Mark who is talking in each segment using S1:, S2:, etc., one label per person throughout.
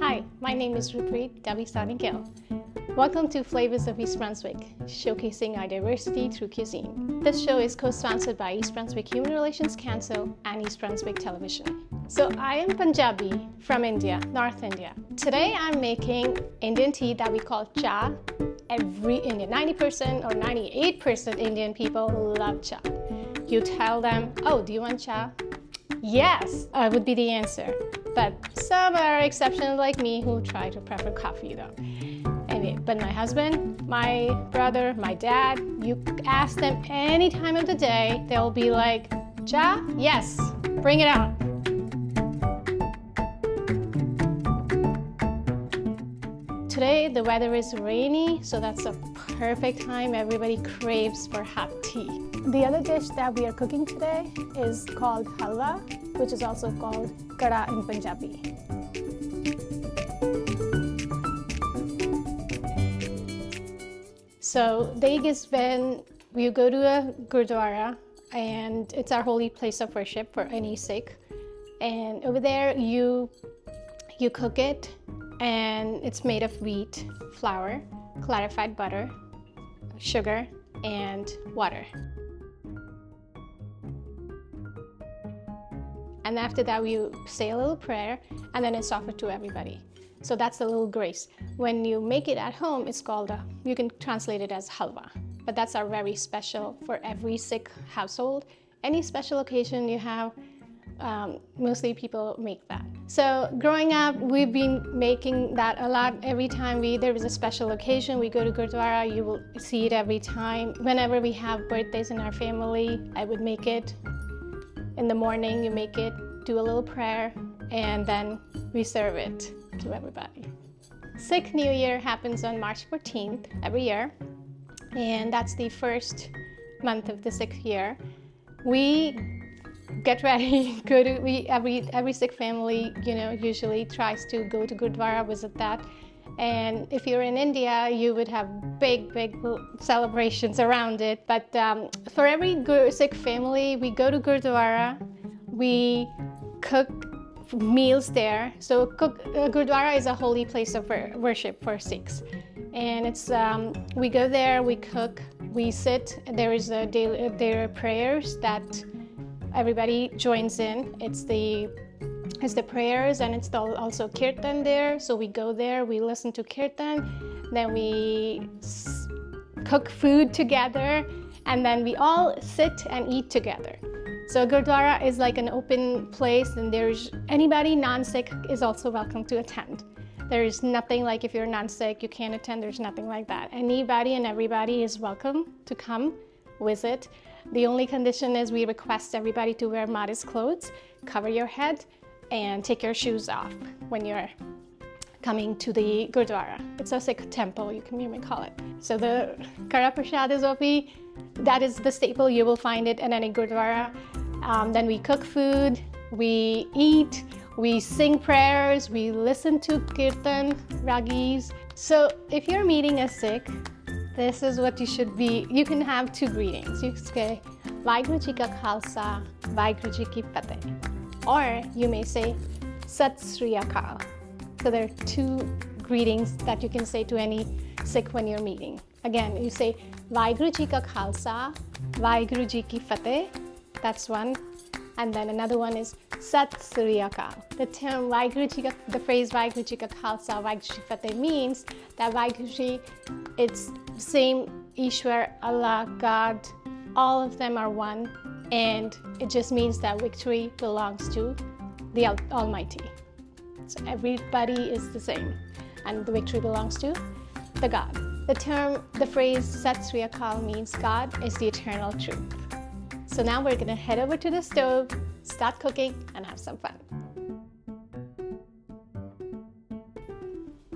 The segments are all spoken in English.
S1: Hi, my name is Rupreet Davisani Gill. Welcome to Flavors of East Brunswick, showcasing our diversity through cuisine. This show is co-sponsored by East Brunswick Human Relations Council and East Brunswick Television. So I am Punjabi from India, North India. Today I'm making Indian tea that we call cha. Every Indian, 90% or 98% Indian people love cha. You tell them, oh, do you want cha? Yes, would be the answer. But some are exceptions like me who try to prefer coffee though. Anyway, but my husband, my brother, my dad, you ask them any time of the day, they'll be like, cha? Yes, bring it out. Today the weather is rainy, so that's a perfect time. Everybody craves for hot tea. The other dish that we are cooking today is called halwa, which is also called kada in Punjabi. So Deg is when you go to a gurdwara, and it's our holy place of worship for any Sikh. And over there you cook it, and it's made of wheat, flour, clarified butter, sugar, and water. And after that, we say a little prayer, and then it's offered to everybody. So that's a little grace. When you make it at home, it's called you can translate it as halwa. But that's our very special for every Sikh household. Any special occasion you have, mostly people make that. So growing up, we've been making that a lot. Every time there is a special occasion, we go to Gurdwara, you will see it every time. Whenever we have birthdays in our family, I would make it. In the morning, you make it, do a little prayer, and then we serve it to everybody. Sikh New Year happens on March 14th every year, and that's the first month of the Sikh year. We get ready, every Sikh family, usually tries to go to Gurdwara, visit that. And if you're in India, you would have big celebrations around it. But for every Sikh family, we go to Gurdwara, we cook meals there. So Gurdwara is a holy place of worship for Sikhs. And it's we go there, we cook, we sit. There are prayers that everybody joins in. It's the prayers, and it's also kirtan there. So we go there, we listen to kirtan, then we cook food together, and then we all sit and eat together. So Gurdwara is like an open place, and there's anybody non-Sikh is also welcome to attend. There's nothing like if you're non-Sikh, you can't attend, there's nothing like that. Anybody and everybody is welcome to come visit. The only condition is we request everybody to wear modest clothes, cover your head, and take your shoes off when you're coming to the Gurdwara. It's a Sikh temple, you may call it. So the Kara Prasad is that is the staple, you will find it in any Gurdwara. Then we cook food, we eat, we sing prayers, we listen to kirtan, ragis. So if you're meeting a Sikh, this is what you should be. You can have two greetings. You say, Vaheguru Ji Ka Khalsa, Vaheguru Ji Ki Fateh. Or you may say, Sat Sri Akal. So there are two greetings that you can say to any Sikh when you're meeting. Again, you say, Vaheguru Ji Ka Khalsa, Vaheguru Ji Ki Fateh. That's one. And then another one is Sat Sri Akal. The term the phrase Vaheguru Ji Ka Khalsa, Vaheguru Ji Ki Fateh means that Vaheguru Ji, it's the same Ishwar, Allah, God, all of them are one. And it just means that victory belongs to the Almighty. So everybody is the same, and the victory belongs to the God. The phrase Sat Sri Akal means God is the eternal truth. So now we're gonna head over to the stove, start cooking, and have some fun.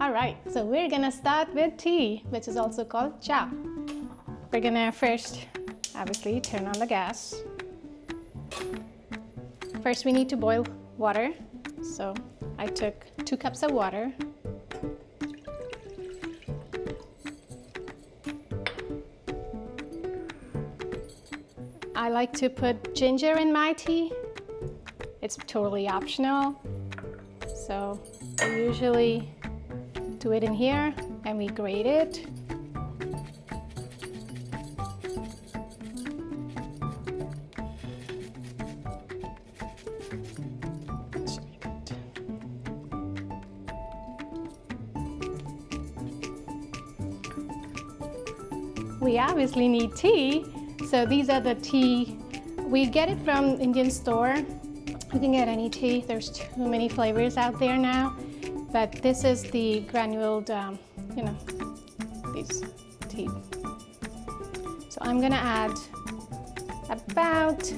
S1: All right, so we're gonna start with tea, which is also called cha. We're gonna first, obviously, turn on the gas. First, we need to boil water. So I took 2 cups of water. I like to put ginger in my tea. It's totally optional. So We usually do it in here and we grate it. We obviously need tea, so these are the tea. We get it from Indian store. You can get any tea. There's too many flavors out there now, but this is the granuled, you know, these tea. So I'm gonna add about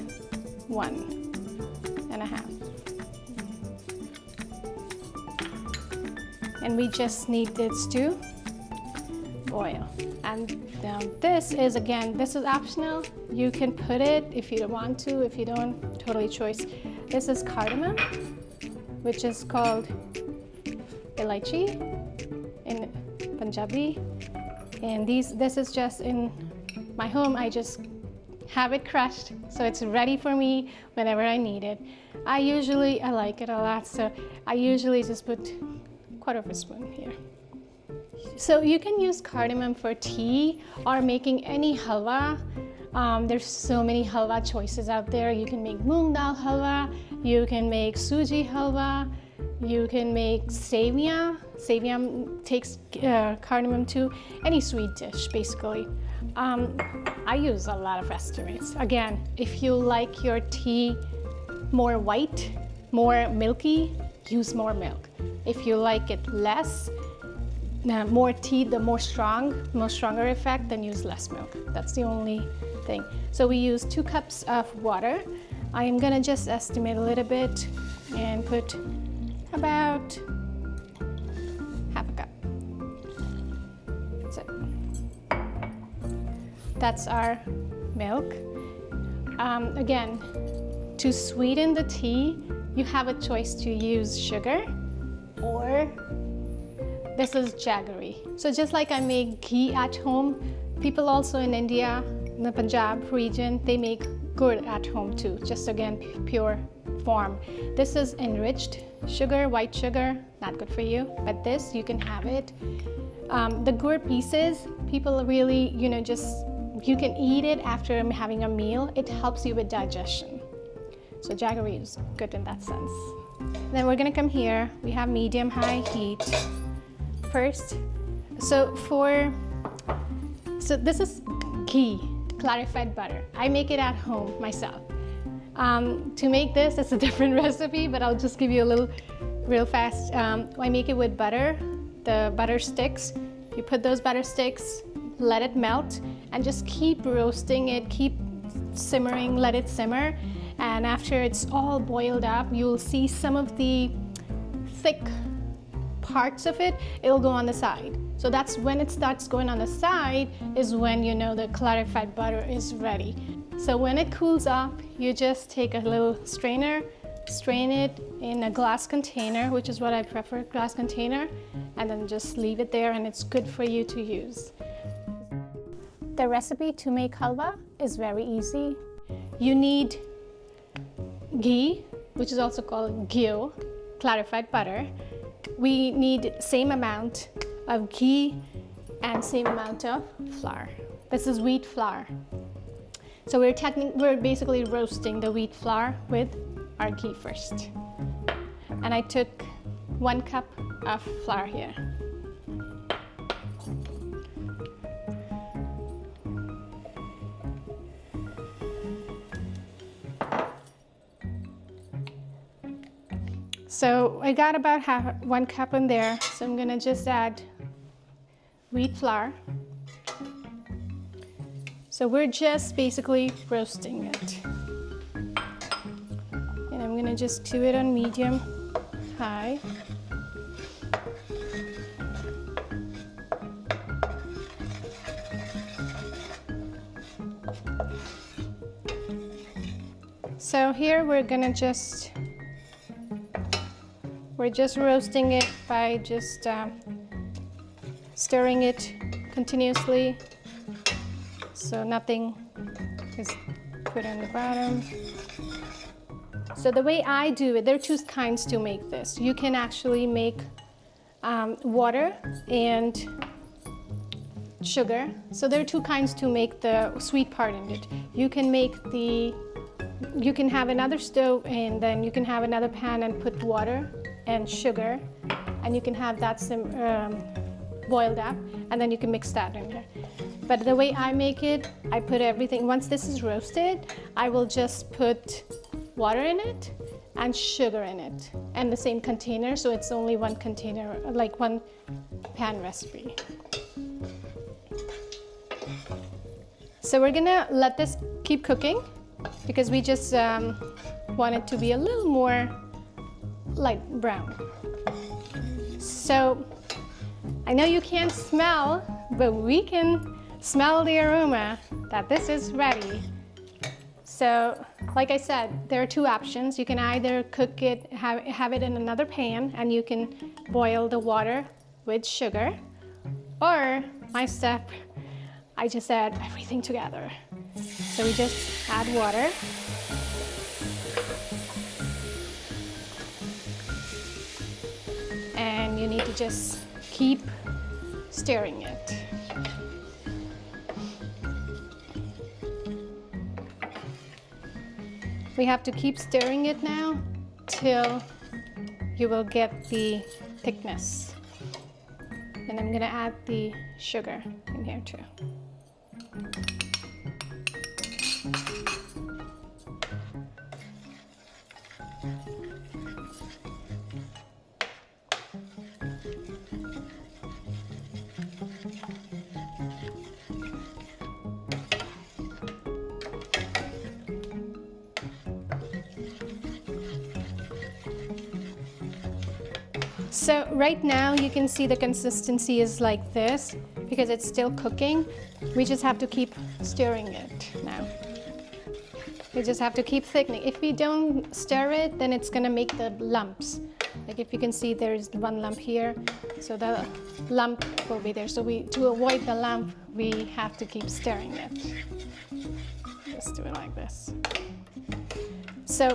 S1: 1.5. And we just need this to boil. And this is, again, this is optional. You can put it if you want to, if you don't, totally choice. This is cardamom, which is called elaichi in Punjabi. And this is just in my home. I just have it crushed, so it's ready for me whenever I need it. I like it a lot, so I usually just put 1/4 spoon here. So you can use cardamom for tea or making any halwa. There's so many halwa choices out there. You can make moong dal halwa, you can make suji halwa, you can make sevia. Sevia takes cardamom too. Any sweet dish, basically. I use a lot of estimates. Again, if you like your tea more white, more milky, use more milk. If you like it less, more tea, the more stronger effect, then use less milk. That's the only thing. So we use 2 cups of water. I am gonna just estimate a little bit and put about 1/2 cup. That's it. That's our milk. Again, to sweeten the tea, you have a choice to use sugar or this is jaggery. So just like I make ghee at home, people also in India, in the Punjab region, they make gur at home too, just again, pure form. This is enriched sugar, white sugar, not good for you, but this, you can have it. The gur pieces, people really, you can eat it after having a meal. It helps you with digestion. So jaggery is good in that sense. Then we're gonna come here. We have medium-high heat. First, so this is ghee, clarified butter. I make it at home myself. To make this, it's a different recipe, but I'll just give you a little real fast. I make it with butter, the butter sticks. You put those butter sticks, let it melt, and just keep roasting it, keep simmering, let it simmer. And after it's all boiled up, you'll see some of the thick parts of it, it'll go on the side. So that's when it starts going on the side is when you know the clarified butter is ready. So when it cools up, you just take a little strainer, strain it in a glass container, which is what I prefer, glass container, and then just leave it there and it's good for you to use. The recipe to make halwa is very easy. You need ghee, which is also called ghee, clarified butter. We need same amount of ghee and same amount of flour. This is wheat flour. So we're basically roasting the wheat flour with our ghee first. And I took 1 cup of flour here. So I got about 1 cup in there, so I'm gonna just add wheat flour. So we're just basically roasting it. And I'm gonna just do it on medium high. So here we're just roasting it by just stirring it continuously so nothing is put on the bottom. So the way I do it, there are two kinds to make this. You can actually make water and sugar. So there are two kinds to make the sweet part in it. You can have another stove, and then you can have another pan and put water and sugar, and you can have that boiled up, and then you can mix that in there. But the way I make it, I put everything, once this is roasted, I will just put water in it and sugar in it, and the same container, so it's only one container, like one pan recipe. So we're gonna let this keep cooking because we just want it to be a little more light brown. So I know you can't smell, but we can smell the aroma that this is ready. So like I said, there are two options. You can either cook it, have it in another pan, and you can boil the water with sugar, or my step, I just add everything together. So we just add water. And you need to just keep stirring it. We have to keep stirring it now till you will get the thickness. And I'm gonna add the sugar in here too. So right now you can see the consistency is like this because it's still cooking. We just have to keep stirring it now. We just have to keep thickening. If we don't stir it, then it's gonna make the lumps. Like if you can see, there's one lump here, so the lump will be there. So to avoid the lump, we have to keep stirring it. Just do it like this. So,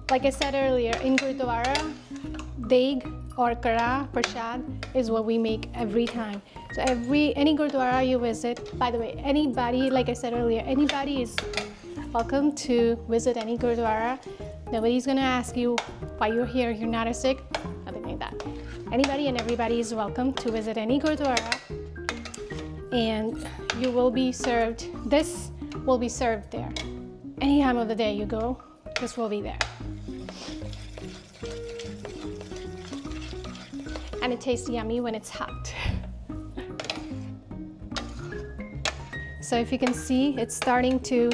S1: like I said earlier, in Gurdwara, deg or kara prasad is what we make every time. So any Gurdwara you visit, by the way, anybody, like I said earlier, anybody is welcome to visit any Gurdwara. Nobody's gonna ask you why you're here, you're not a Sikh, nothing like that. Anybody and everybody is welcome to visit any Gurdwara, and you will be served, this will be served there. Any time of the day you go, this will be there. And it tastes yummy when it's hot. So if you can see, it's starting to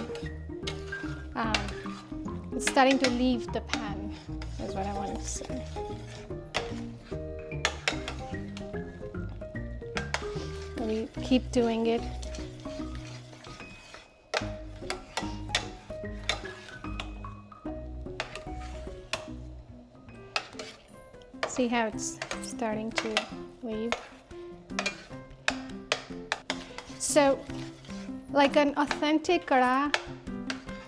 S1: leave the pan, is what I wanted to say. And we keep doing it. See how it's starting to leave? So, like an authentic kara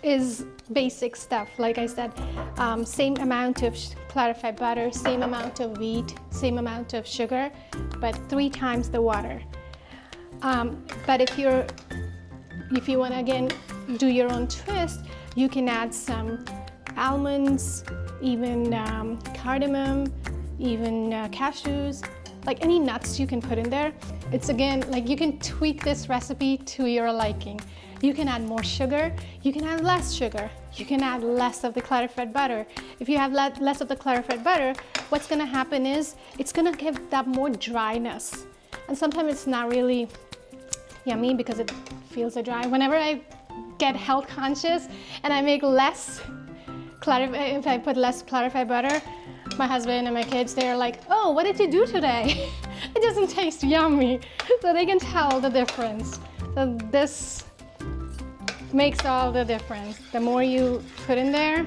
S1: is basic stuff. Like I said, same amount of clarified butter, same amount of wheat, same amount of sugar, but 3 times the water. But if you want to again do your own twist, you can add some almonds, even cardamom, even cashews, like any nuts you can put in there. It's again, like you can tweak this recipe to your liking. You can add more sugar, you can add less sugar, you can add less of the clarified butter. If you have less of the clarified butter, what's gonna happen is it's gonna give that more dryness. And sometimes it's not really yummy because it feels so dry. Whenever I get health conscious and I make less if I put less clarified butter, my husband and my kids, they're like, oh, what did you do today? It doesn't taste yummy. So they can tell the difference. So this makes all the difference. The more you put in there,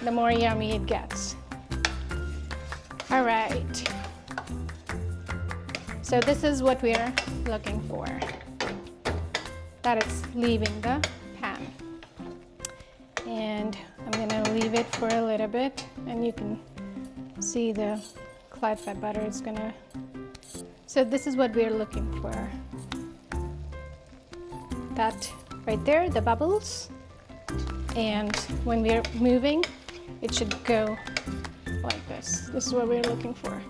S1: the more yummy it gets. All right. So this is what we're looking for, that it's leaving the pan. And I'm gonna leave leave it for a little bit, and you can see the clarified butter is gonna. So this is what we're looking for. That right there, the bubbles. And when we're moving, it should go like this. This is what we're looking for,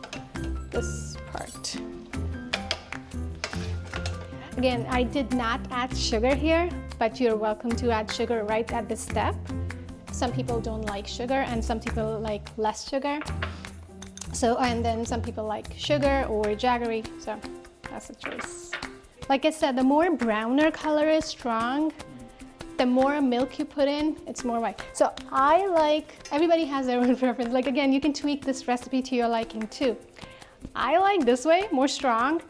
S1: this part. Again, I did not add sugar here, but you're welcome to add sugar right at this step. Some people don't like sugar, and some people like less sugar. So, and then some people like sugar or jaggery, so that's a choice. Like I said, the more browner color is strong, the more milk you put in, it's more white. So I like, everybody has their own preference. Like again, you can tweak this recipe to your liking too. I like this way, more strong.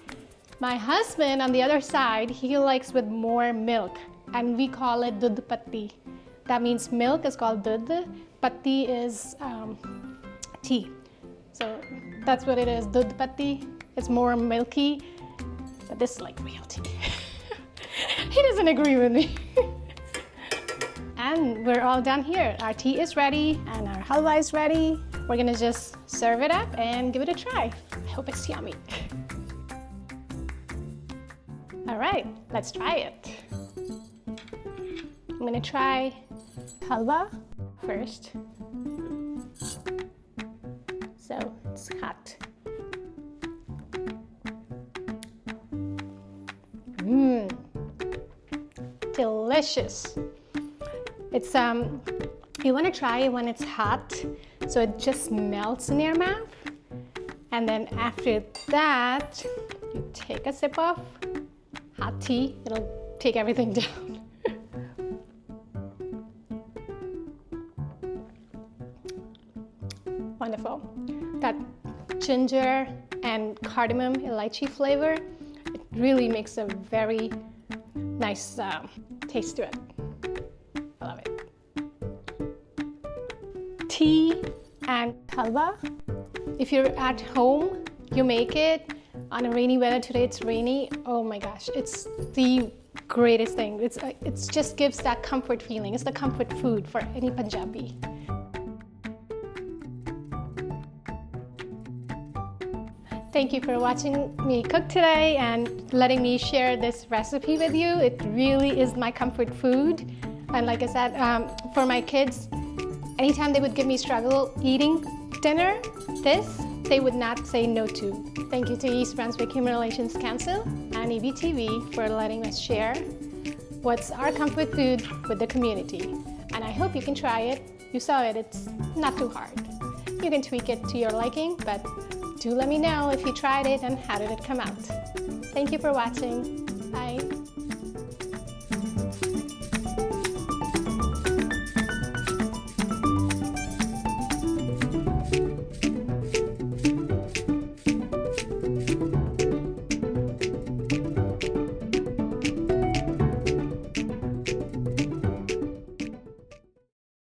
S1: My husband on the other side, he likes with more milk, and we call it dudh patti. That means milk is called dudh, patti is tea. So that's what it is, dudh patti. It's more milky, but this is like real tea. He doesn't agree with me. And we're all done here. Our tea is ready and our halwa is ready. We're gonna just serve it up and give it a try. I hope it's yummy. All right, let's try it. I'm gonna try halwa first. So it's hot. Delicious. It's you want to try it when it's hot, so it just melts in your mouth. And then after that, you take a sip of hot tea. It'll take everything down. Wonderful. That ginger and cardamom elaichi flavor, it really makes a very nice taste to it. I love it. Tea and halwa. If you're at home, you make it on a rainy weather. Today it's rainy. Oh my gosh, it's the greatest thing. It just gives that comfort feeling. It's the comfort food for any Punjabi. Thank you for watching me cook today and letting me share this recipe with you. It really is my comfort food. And like I said, for my kids, anytime they would give me struggle eating dinner, they would not say no to. Thank you to East Brunswick Human Relations Council and EBTV for letting us share what's our comfort food with the community. And I hope you can try it. You saw it, it's not too hard. You can tweak it to your liking, but do let me know if you tried it and how did it come out. Thank you for watching. Bye.